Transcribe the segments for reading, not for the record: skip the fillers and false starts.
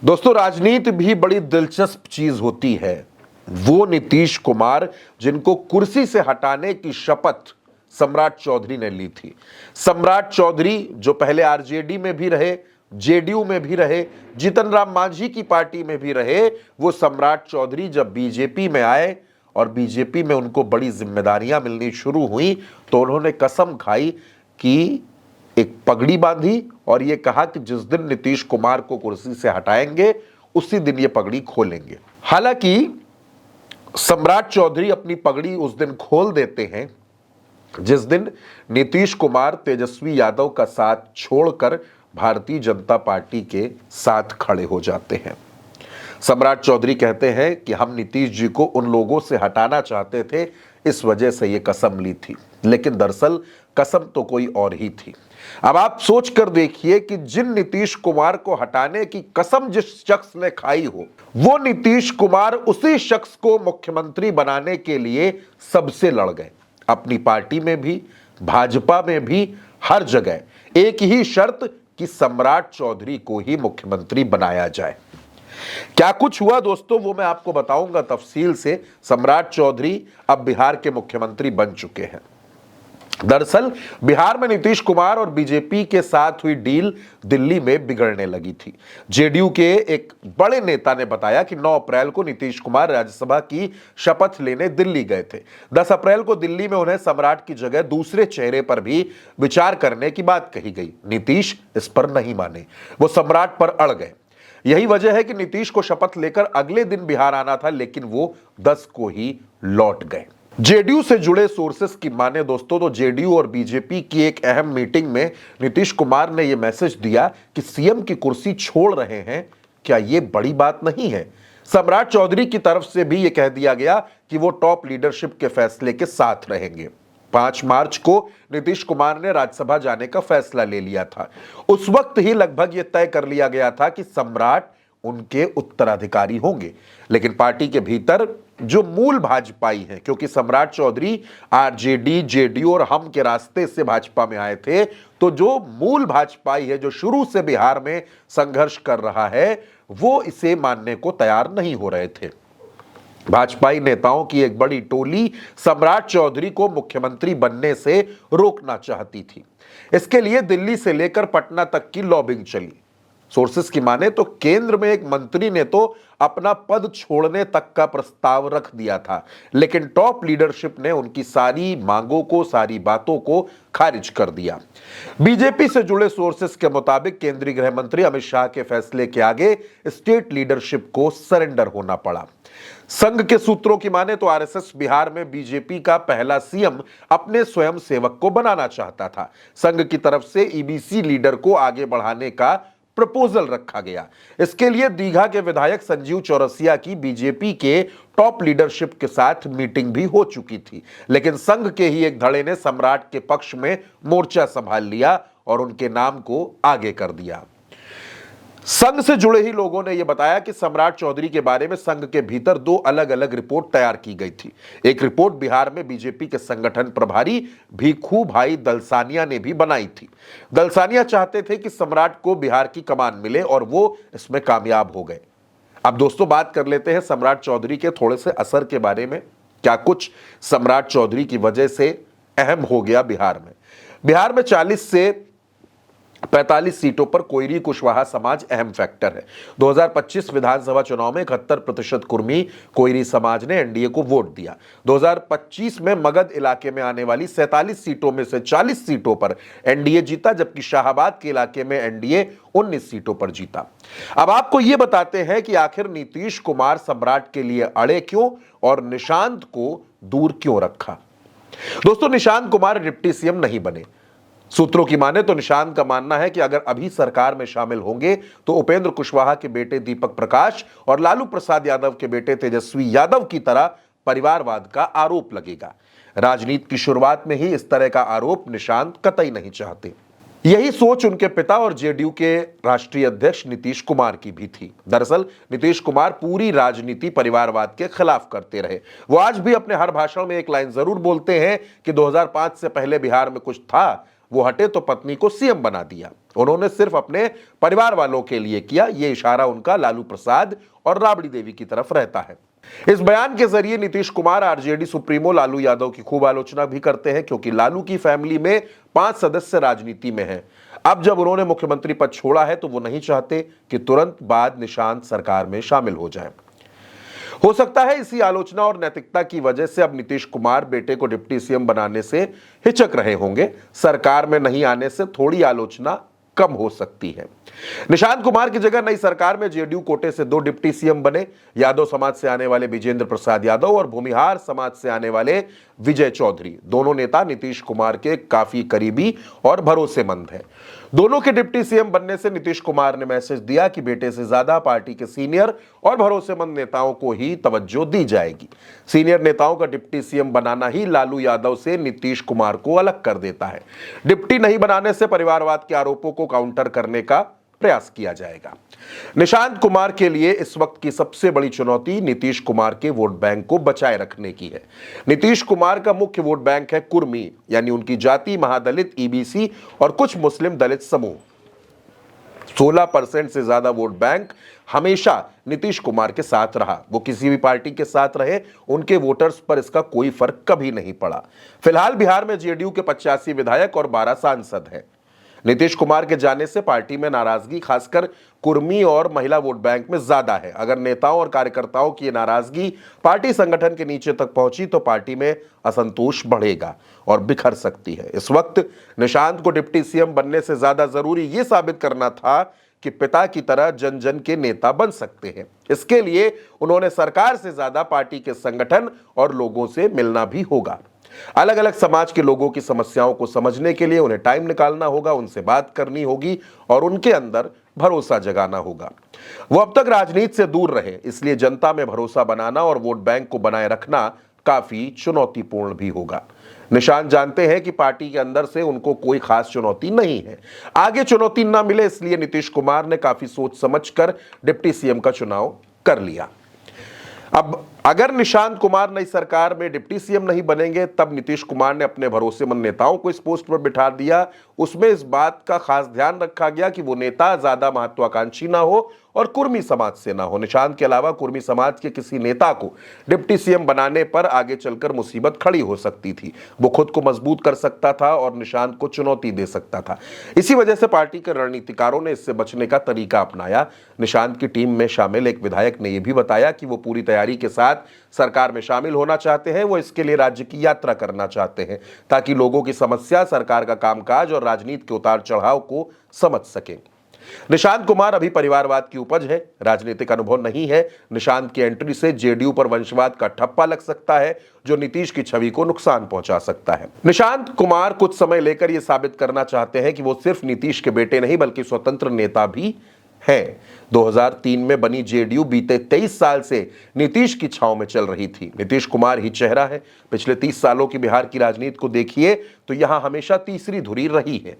दोस्तों, राजनीति भी बड़ी दिलचस्प चीज होती है। वो नीतीश कुमार जिनको कुर्सी से हटाने की शपथ सम्राट चौधरी ने ली थी। सम्राट चौधरी जो पहले आरजेडी में भी रहे, जेडीयू में भी रहे, जीतन राम मांझी की पार्टी में भी रहे, वो सम्राट चौधरी जब बीजेपी में आए और बीजेपी में उनको बड़ी जिम्मेदारियां मिलनी शुरू हुई तो उन्होंने कसम खाई कि एक पगड़ी बांधी और यह कहा कि जिस दिन नीतीश कुमार को कुर्सी से हटाएंगे उसी दिन ये पगड़ी खोलेंगे। हालांकि सम्राट चौधरी अपनी पगड़ी उस दिन खोल देते हैं जिस दिन नीतीश कुमार तेजस्वी यादव का साथ छोड़कर भारतीय जनता पार्टी के साथ खड़े हो जाते हैं। सम्राट चौधरी कहते हैं कि हम नीतीश जी को उन लोगों से हटाना चाहते थे, इस वजह से ये कसम ली थी, लेकिन दरअसल कसम तो कोई और ही थी। अब आप सोच कर देखिए कि जिन नीतीश कुमार को हटाने की कसम जिस शख्स ने खाई हो, वो नीतीश कुमार उसी शख्स को मुख्यमंत्री बनाने के लिए सबसे लड़ गए। अपनी पार्टी में भी, भाजपा में भी, हर जगह एक ही शर्त कि सम्राट चौधरी को ही मुख्यमंत्री बनाया जाए। क्या कुछ हुआ दोस्तों, वो मैं आपको बताऊंगा तफसील से। सम्राट चौधरी अब बिहार के मुख्यमंत्री बन चुके हैं। दरअसल बिहार में नीतीश कुमार और बीजेपी के साथ हुई डील दिल्ली में बिगड़ने लगी थी। जेडीयू के एक बड़े नेता ने बताया कि 9 अप्रैल को नीतीश कुमार राज्यसभा की शपथ लेने दिल्ली गए थे। 10 अप्रैल को दिल्ली में उन्हें सम्राट की जगह दूसरे चेहरे पर भी विचार करने की बात कही गई। नीतीश इस पर नहीं माने, वो सम्राट पर अड़ गए। यही वजह है कि नीतीश को शपथ लेकर अगले दिन बिहार आना था, लेकिन वो 10 को ही लौट गए। जेडीयू से जुड़े सोर्सेस की माने दोस्तों तो जेडीयू और बीजेपी की एक अहम मीटिंग में नीतीश कुमार ने यह मैसेज दिया कि सीएम की कुर्सी छोड़ रहे हैं, क्या यह बड़ी बात नहीं है। सम्राट चौधरी की तरफ से भी यह कह दिया गया कि वो टॉप लीडरशिप के फैसले के साथ रहेंगे। 5 मार्च को नीतीश कुमार ने राज्यसभा जाने का फैसला ले लिया था। उस वक्त ही लगभग यह तय कर लिया गया था कि सम्राट उनके उत्तराधिकारी होंगे, लेकिन पार्टी के भीतर जो मूल भाजपाई हैं, क्योंकि सम्राट चौधरी आरजेडी, जेडीयू और हम के रास्ते से भाजपा में आए थे, तो जो मूल भाजपाई है, जो शुरू से बिहार में संघर्ष कर रहा है, वो इसे मानने को तैयार नहीं हो रहे थे। भाजपाई नेताओं की एक बड़ी टोली सम्राट चौधरी को मुख्यमंत्री बनने से रोकना चाहती थी। इसके लिए दिल्ली से लेकर पटना तक की लॉबिंग चली। सोर्सेस की माने तो केंद्र में एक मंत्री ने तो अपना पद छोड़ने तक का प्रस्ताव रख दिया था, लेकिन टॉप लीडरशिप ने उनकी सारी मांगों को, सारी बातों को खारिज कर दिया। बीजेपी से जुड़े सोर्सेस के मुताबिक केंद्रीय गृह मंत्री अमित शाह के फैसले के आगे स्टेट लीडरशिप को सरेंडर होना पड़ा। संघ के सूत्रों की माने तो आरएसएस बिहार में बीजेपी का पहला सीएम अपने स्वयं सेवक को बनाना चाहता था। संघ की तरफ से ईबीसी लीडर को आगे बढ़ाने का प्रपोजल रखा गया। इसके लिए दीघा के विधायक संजीव चौरसिया की बीजेपी के टॉप लीडरशिप के साथ मीटिंग भी हो चुकी थी, लेकिन संघ के ही एक धड़े ने सम्राट के पक्ष में मोर्चा संभाल लिया और उनके नाम को आगे कर दिया। संघ से जुड़े ही लोगों ने यह बताया कि सम्राट चौधरी के बारे में संघ के भीतर 2 अलग अलग रिपोर्ट तैयार की गई थी। एक रिपोर्ट बिहार में बीजेपी के संगठन प्रभारी भीखू भाई दलसानिया ने भी बनाई थी। दलसानिया चाहते थे कि सम्राट को बिहार की कमान मिले और वो इसमें कामयाब हो गए। अब दोस्तों, बात कर लेते हैं सम्राट चौधरी के थोड़े से असर के बारे में। क्या कुछ सम्राट चौधरी की वजह से अहम हो गया बिहार में। बिहार में 40 से 45 सीटों पर कोयरी कुशवाहा समाज अहम फैक्टर है। 2025 विधानसभा चुनाव में 71% कुर्मी कोयरी समाज ने एनडीए को वोट दिया। 2025 में मगध इलाके में आने वाली 47 सीटों में से 40 सीटों पर एनडीए जीता, जबकि शाहाबाद के इलाके में एनडीए 19 सीटों पर जीता। अब आपको यह बताते हैं कि आखिर नीतीश कुमार सम्राट के लिए अड़े क्यों और निशांत को दूर क्यों रखा। दोस्तों, निशांत कुमार डिप्टी सीएम नहीं बने। सूत्रों की माने तो निशांत का मानना है कि अगर अभी सरकार में शामिल होंगे तो उपेंद्र कुशवाहा के बेटे दीपक प्रकाश और लालू प्रसाद यादव के बेटे तेजस्वी यादव की तरह परिवारवाद का आरोप लगेगा। राजनीति की शुरुआत में ही इस तरह का आरोप निशांत कतई नहीं चाहते। यही सोच उनके पिता और जेडीयू के राष्ट्रीय अध्यक्ष नीतीश कुमार की भी थी। दरअसल नीतीश कुमार पूरी राजनीति परिवारवाद के खिलाफ करते रहे। वो आज भी अपने हर भाषण में एक लाइन जरूर बोलते हैं कि 2005 से पहले बिहार में कुछ था, वो हटे तो पत्नी को सीएम बना दिया। उन्होंने सिर्फ अपने परिवार वालों के लिए किया। ये इशारा उनका लालू प्रसाद और राबड़ी देवी की तरफ रहता है। इस बयान के जरिए नीतीश कुमार आरजेडी सुप्रीमो लालू यादव की खूब आलोचना भी करते हैं, क्योंकि लालू की फैमिली में 5 सदस्य राजनीति में हैं। अब जब उन्होंने मुख्यमंत्री पद छोड़ा है तो वो नहीं चाहते कि तुरंत बाद निशांत सरकार में शामिल हो जाएं। हो सकता है इसी आलोचना और नैतिकता की वजह से अब नीतीश कुमार बेटे को डिप्टी सीएम बनाने से हिचक रहे होंगे। सरकार में नहीं आने से थोड़ी आलोचना कम हो सकती है। निशांत कुमार की जगह नई सरकार में जेडीयू कोटे से 2 डिप्टी सीएम बने। यादव समाज से आने वाले विजेंद्र प्रसाद यादव और भूमिहार समाज से आने वाले विजय चौधरी, दोनों नेता नीतीश कुमार के काफी करीबी और भरोसेमंद हैं। दोनों के डिप्टी सीएम बनने से नीतीश कुमार ने मैसेज दिया कि बेटे से ज्यादा पार्टी के सीनियर और भरोसेमंद नेताओं को ही तवज्जो दी जाएगी। सीनियर नेताओं का डिप्टी सीएम बनाना ही लालू यादव से नीतीश कुमार को अलग कर देता है। डिप्टी नहीं बनाने से परिवारवाद के आरोपों को काउंटर करने का प्रयास किया जाएगा। निशांत कुमार के लिए इस वक्त की सबसे बड़ी चुनौती नीतीश कुमार के वोट बैंक को बचाए रखने की है। नीतीश कुमार का मुख्य वोट बैंक है कुर्मी, यानी उनकी जाति, महादलित, ईबीसी और कुछ मुस्लिम दलित समूह। 16% से ज्यादा वोट बैंक हमेशा नीतीश कुमार के साथ रहा। वो किसी भी पार्टी के साथ रहे, उनके वोटर्स पर इसका कोई फर्क कभी नहीं पड़ा। फिलहाल बिहार में जेडीयू के 85 विधायक और 12 सांसद हैं। नीतीश कुमार के जाने से पार्टी में नाराजगी खासकर कुर्मी और महिला वोट बैंक में ज्यादा है। अगर नेताओं और कार्यकर्ताओं की नाराजगी पार्टी संगठन के नीचे तक पहुंची तो पार्टी में असंतोष बढ़ेगा और बिखर सकती है। इस वक्त निशांत को डिप्टी सीएम बनने से ज्यादा जरूरी यह साबित करना था कि पिता की तरह जन जन के नेता बन सकते हैं। इसके लिए उन्होंने सरकार से ज्यादा पार्टी के संगठन और लोगों से मिलना भी होगा। अलग अलग समाज के लोगों की समस्याओं को समझने के लिए उन्हें टाइम निकालना होगा, उनसे बात करनी होगी और उनके अंदर भरोसा जगाना होगा। वो अब तक राजनीति से दूर रहे, इसलिए जनता में भरोसा बनाना और वोट बैंक को बनाए रखना काफी चुनौतीपूर्ण भी होगा। निशांत जानते हैं कि पार्टी के अंदर से उनको कोई खास चुनौती नहीं है। आगे चुनौती ना मिले, इसलिए नीतीश कुमार ने काफी सोच समझकर डिप्टी सीएम का चुनाव कर लिया। अब अगर निशांत कुमार नई सरकार में डिप्टी सीएम नहीं बनेंगे, तब नीतीश कुमार ने अपने भरोसेमंद नेताओं को इस पोस्ट पर बिठा दिया। उसमें इस बात का खास ध्यान रखा गया कि वो नेता ज्यादा महत्वाकांक्षी ना हो और कुर्मी समाज से ना हो। निशांत के अलावा कुर्मी समाज के किसी नेता को डिप्टी सीएम बनाने पर आगे चलकर मुसीबत खड़ी हो सकती थी। वो खुद को मजबूत कर सकता था और निशांत को चुनौती दे सकता था। इसी वजह से पार्टी के रणनीतिकारों ने इससे बचने का तरीका अपनाया। निशांत की टीम में शामिल एक विधायक ने यह भी बताया कि वो पूरी तैयारी के साथ सरकार में शामिल होना चाहते हैं। वो इसके लिए राज्य की यात्रा करना चाहते हैं ताकि लोगों की समस्या, सरकार का कामकाज और राजनीति के उतार चढ़ाव को समझ सकें। निशांत कुमार अभी परिवारवाद की उपज है, राजनीतिक अनुभव नहीं है। निशांत की एंट्री से जेडीयू पर वंशवाद का ठप्पा लग सकता है, जो नीतीश की छवि को नुकसान पहुंचा सकता है। निशांत कुमार कुछ समय लेकर यह साबित करना चाहते हैं कि वो सिर्फ नीतीश के बेटे नहीं बल्कि स्वतंत्र नेता भी है। 2003 में बनी जेडीयू बीते 23 साल से नीतीश की छांव में चल रही थी। नीतीश कुमार ही चेहरा है। पिछले 30 सालों की बिहार की राजनीति को देखिए तो यहां हमेशा तीसरी धुरी रही है।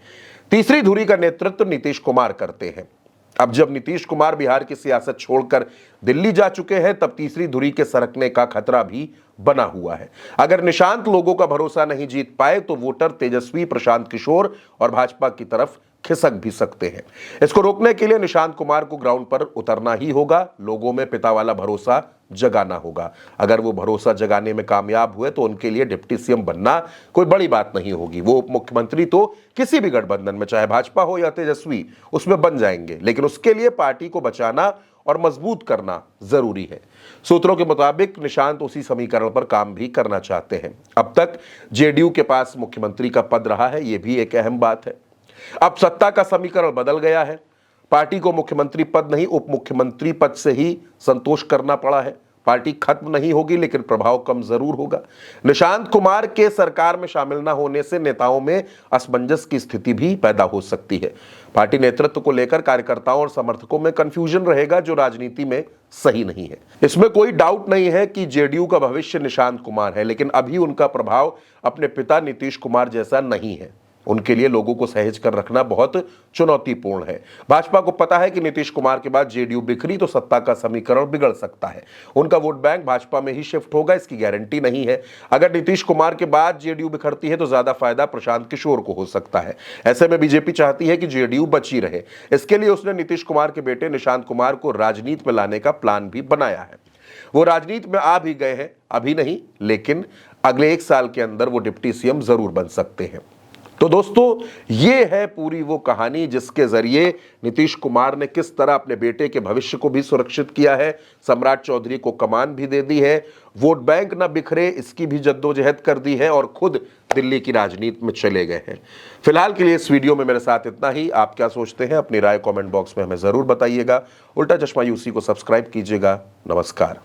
तीसरी धुरी का नेतृत्व नीतीश कुमार करते हैं। अब जब नीतीश कुमार बिहार की सियासत छोड़कर दिल्ली जा चुके हैं, तब तीसरी धुरी के सरकने का खतरा भी बना हुआ है। अगर निशांत लोगों का भरोसा नहीं जीत पाए तो वोटर तेजस्वी, प्रशांत किशोर और भाजपा की तरफ खिसक भी सकते हैं। इसको रोकने के लिए निशांत कुमार को ग्राउंड पर उतरना ही होगा। लोगों में पिता वाला भरोसा जगाना होगा। अगर वो भरोसा जगाने में कामयाब हुए तो उनके लिए डिप्टी सीएम बनना कोई बड़ी बात नहीं होगी। वो उप मुख्यमंत्री तो किसी भी गठबंधन में, चाहे भाजपा हो या तेजस्वी, उसमें बन जाएंगे। लेकिन उसके लिए पार्टी को बचाना और मजबूत करना जरूरी है। सूत्रों के मुताबिक निशांत उसी समीकरण पर काम भी करना चाहते हैं। अब तक जेडीयू के पास मुख्यमंत्री का पद रहा है, यह भी एक अहम बात है। अब सत्ता का समीकरण बदल गया है। पार्टी को मुख्यमंत्री पद नहीं, उप मुख्यमंत्री पद से ही संतोष करना पड़ा है। पार्टी खत्म नहीं होगी लेकिन प्रभाव कम जरूर होगा। निशांत कुमार के सरकार में शामिल न होने से नेताओं में असमंजस की स्थिति भी पैदा हो सकती है। पार्टी नेतृत्व को लेकर कार्यकर्ताओं और समर्थकों में कंफ्यूजन रहेगा, जो राजनीति में सही नहीं है। इसमें कोई डाउट नहीं है कि जेडीयू का भविष्य निशांत कुमार है, लेकिन अभी उनका प्रभाव अपने पिता नीतीश कुमार जैसा नहीं है। उनके लिए लोगों को सहेज कर रखना बहुत चुनौतीपूर्ण है। भाजपा को पता है कि नीतीश कुमार के बाद जेडीयू बिखरी तो सत्ता का समीकरण बिगड़ सकता है, उनका वोट बैंक भाजपा में ही शिफ्ट होगा, इसकी गारंटी नहीं है। अगर नीतीश कुमार के बाद जेडीयू बिखरती है तो ज्यादा फायदा प्रशांत किशोर को हो सकता है। ऐसे में बीजेपी चाहती है कि जेडीयू बची रहे। इसके लिए उसने नीतीश कुमार के बेटे निशांत कुमार को राजनीति में लाने का प्लान भी बनाया है। वो राजनीति में आ भी गए हैं, अभी नहीं, लेकिन अगले 1 साल के अंदर वो डिप्टी सीएम जरूर बन सकते हैं। तो दोस्तों, ये है पूरी वो कहानी जिसके जरिए नीतीश कुमार ने किस तरह अपने बेटे के भविष्य को भी सुरक्षित किया है, सम्राट चौधरी को कमान भी दे दी है, वोट बैंक ना बिखरे इसकी भी जद्दोजहद कर दी है और खुद दिल्ली की राजनीति में चले गए हैं। फिलहाल के लिए इस वीडियो में मेरे साथ इतना ही। आप क्या सोचते हैं, अपनी राय कमेंट बॉक्स में हमें जरूर बताइएगा। उल्टा चश्मा यूसी को सब्सक्राइब कीजिएगा। नमस्कार।